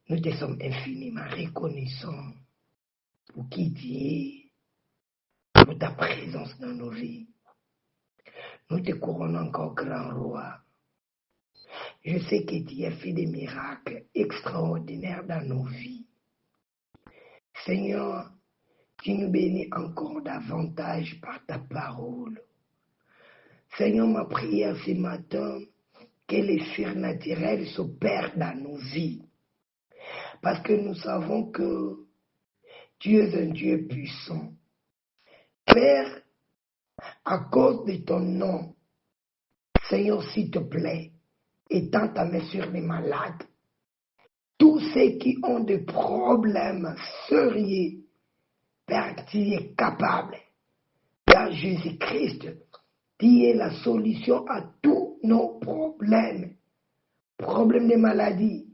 Nous te sommes infiniment reconnaissants pour qui tu es, pour ta présence dans nos vies. Nous te couronnons encore grand roi. Je sais que tu as fait des miracles extraordinaires dans nos vies. Seigneur, tu nous bénis encore davantage par ta parole. Seigneur, ma prière ce matin, que les surnaturels s'opèrent dans nos vies. Parce que nous savons que tu es un Dieu puissant. Père, à cause de ton nom, Seigneur, s'il te plaît, étends ta main sur les malades. Tous ceux qui ont des problèmes sérieux, Père, tu es capable. Car Jésus-Christ, tu es la solution à tous nos problèmes. Problèmes de maladie,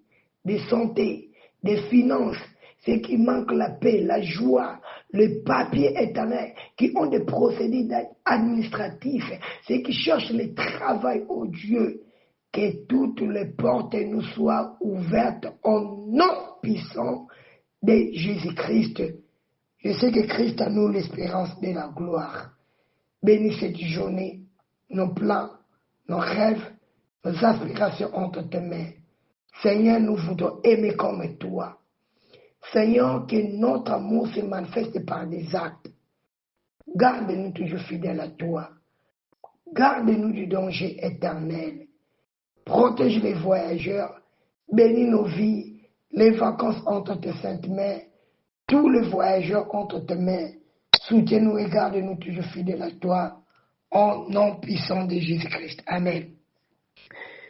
de santé, de finances, ceux qui manquent la paix, la joie, le papier éternel, qui ont des procédés administratifs, ceux qui cherchent le travail au Dieu, que toutes les portes nous soient ouvertes au nom puissant de Jésus-Christ. Je sais que Christ a nous l'espérance de la gloire. Bénis cette journée, nos plans, nos rêves, nos aspirations entre tes mains. Seigneur, nous voudrons aimer comme toi. Seigneur, que notre amour se manifeste par des actes. Garde-nous toujours fidèles à toi. Garde-nous du danger éternel. Protège les voyageurs. Bénis nos vies. Les vacances entre tes saintes mains. Tous les voyageurs entre tes mains. Soutiens-nous et garde-nous toujours fidèles à toi. Au nom puissant de Jésus-Christ. Amen.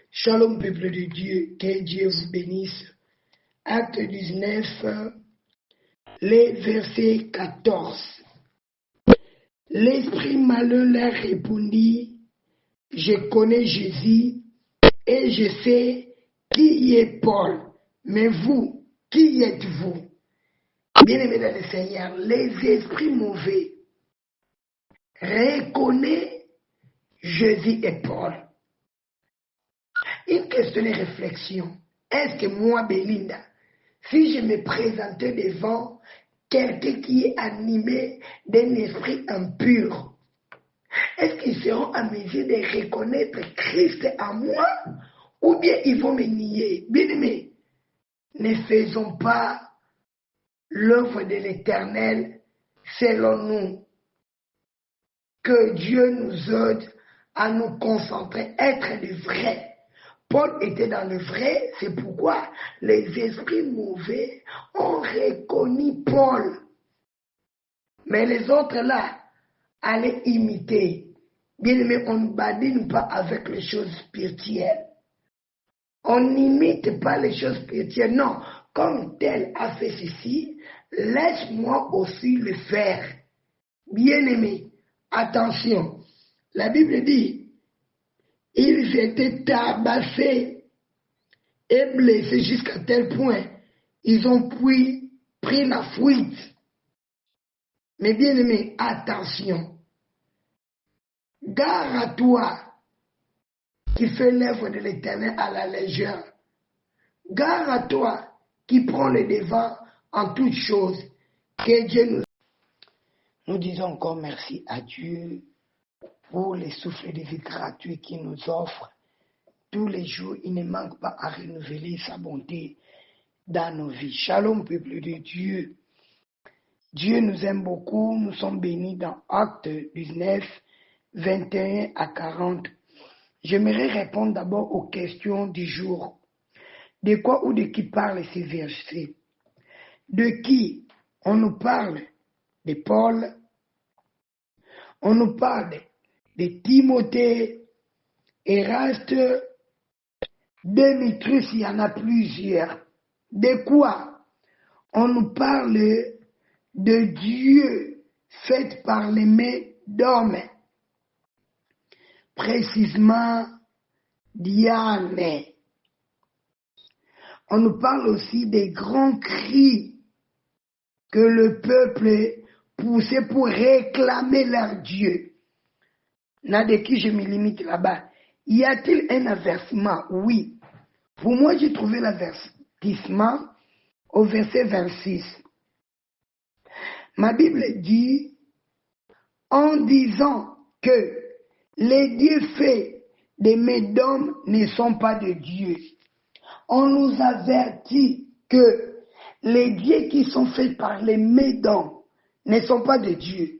Shalom, peuple de Dieu. Que Dieu vous bénisse. Acte 19, les versets 14. L'esprit malheureux leur répondit, je connais Jésus et je sais qui est Paul. Mais vous, qui êtes-vous? Bien-aimés dans le Seigneur, les esprits mauvais reconnaissent Jésus et Paul. Une question de réflexion. Est-ce que moi, Belinda, si je me présentais devant quelqu'un qui est animé d'un esprit impur, est-ce qu'ils seront à mesure de reconnaître Christ en moi ou bien ils vont me nier? Bien-aimés, ne faisons pas l'œuvre de l'Éternel selon nous. Que Dieu nous aide à nous concentrer, être le vrai. Paul était dans le vrai, c'est pourquoi les esprits mauvais ont reconnu Paul. Mais les autres là, allaient imiter. Bien aimé, on ne badine pas avec les choses spirituelles. On n'imite pas les choses spirituelles. Non, comme tel a fait ceci, laisse-moi aussi le faire. Bien aimé, attention, la Bible dit, ils étaient tabassés et blessés jusqu'à tel point, ils ont pris la fuite. Mais bien aimé, attention, gare à toi qui fais l'œuvre de l'Éternel à la légère. Gare à toi qui prends le devant en toutes choses. Que Dieu nous disons encore merci à Dieu pour les souffles de vie gratuits qu'il nous offre. Tous les jours, il ne manque pas à renouveler sa bonté dans nos vies. Shalom, peuple de Dieu. Dieu nous aime beaucoup. Nous sommes bénis dans Acte 19, 21 à 40. J'aimerais répondre d'abord aux questions du jour. De quoi ou de qui parlent ces versets? De qui? On nous parle de Paul. On nous parle de Timothée, Eraste, Démétrius, il y en a plusieurs. De quoi? On nous parle de Dieu fait par les mains d'hommes. Précisément, Diane. On nous parle aussi des grands cris que le peuple poussait pour réclamer leur Dieu. Là, de qui je me limite là-bas? Y a-t-il un avertissement? Oui. Pour moi, j'ai trouvé l'avertissement au verset 26. Ma Bible dit, en disant que les dieux faits des Médômes ne sont pas de Dieu. On nous avertit que les dieux qui sont faits par les Médômes ne sont pas de Dieu.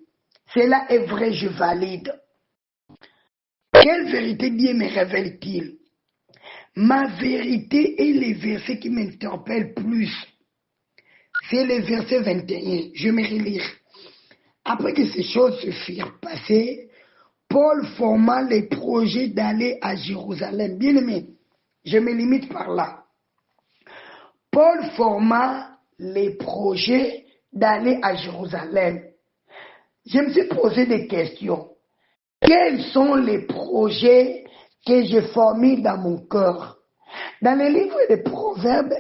Cela est vrai, je valide. Quelle vérité Dieu me révèle-t-il? Ma vérité est les versets qui m'interpellent plus. C'est le verset 21. Je vais me relire. Après que ces choses se firent passer, Paul forma les projets d'aller à Jérusalem. Bien aimé, je me limite par là. Paul forma les projets d'aller à Jérusalem. Je me suis posé des questions. Quels sont les projets que j'ai formés dans mon cœur? Dans le livre des Proverbes,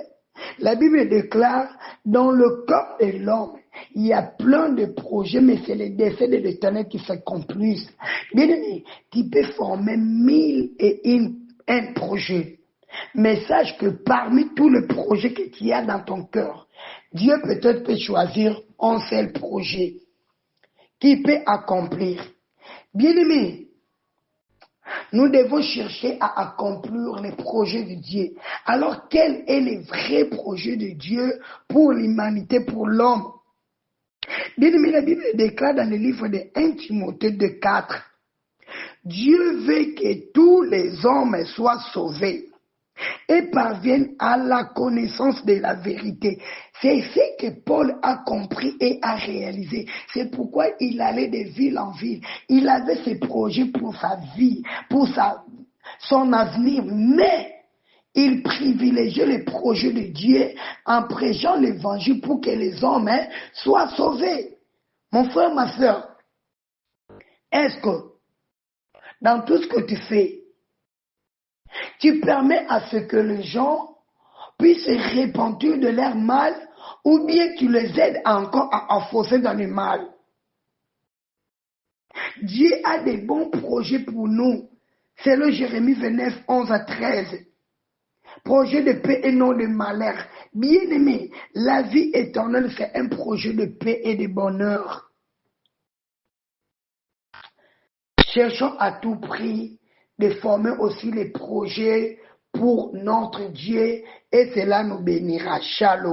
la Bible déclare, dans le corps de l'homme, il y a plein de projets, mais c'est les desseins de l'Éternel qui s'accomplissent. Bien aimé, tu peux former 1001 projets. Mais sache que parmi tous les projets que tu as dans ton cœur, Dieu peut-être peut choisir un seul projet qui peut accomplir. Bien aimé, nous devons chercher à accomplir les projets de Dieu. Alors, quel est le vrai projet de Dieu pour l'humanité, pour l'homme? Bien aimé, la Bible déclare dans le livre de 1 Timothée 2,4, Dieu veut que tous les hommes soient sauvés et parviennent à la connaissance de la vérité. C'est ce que Paul a compris et a réalisé. C'est pourquoi il allait de ville en ville. Il avait ses projets pour sa vie, pour son avenir, mais il privilégiait les projets de Dieu en prêchant l'évangile pour que les hommes soient sauvés. Mon frère, ma soeur, est-ce que dans tout ce que tu fais, tu permets à ce que les gens puissent se repentir de leur mal, ou bien tu les aides encore à enfoncer dans le mal? Dieu a des bons projets pour nous. C'est le Jérémie 29, 11 à 13. Projet de paix et non de malheur. Bien aimé, la vie éternelle, c'est un projet de paix et de bonheur. Cherchons à tout prix de former aussi les projets pour notre Dieu, et cela nous bénira. Shalom.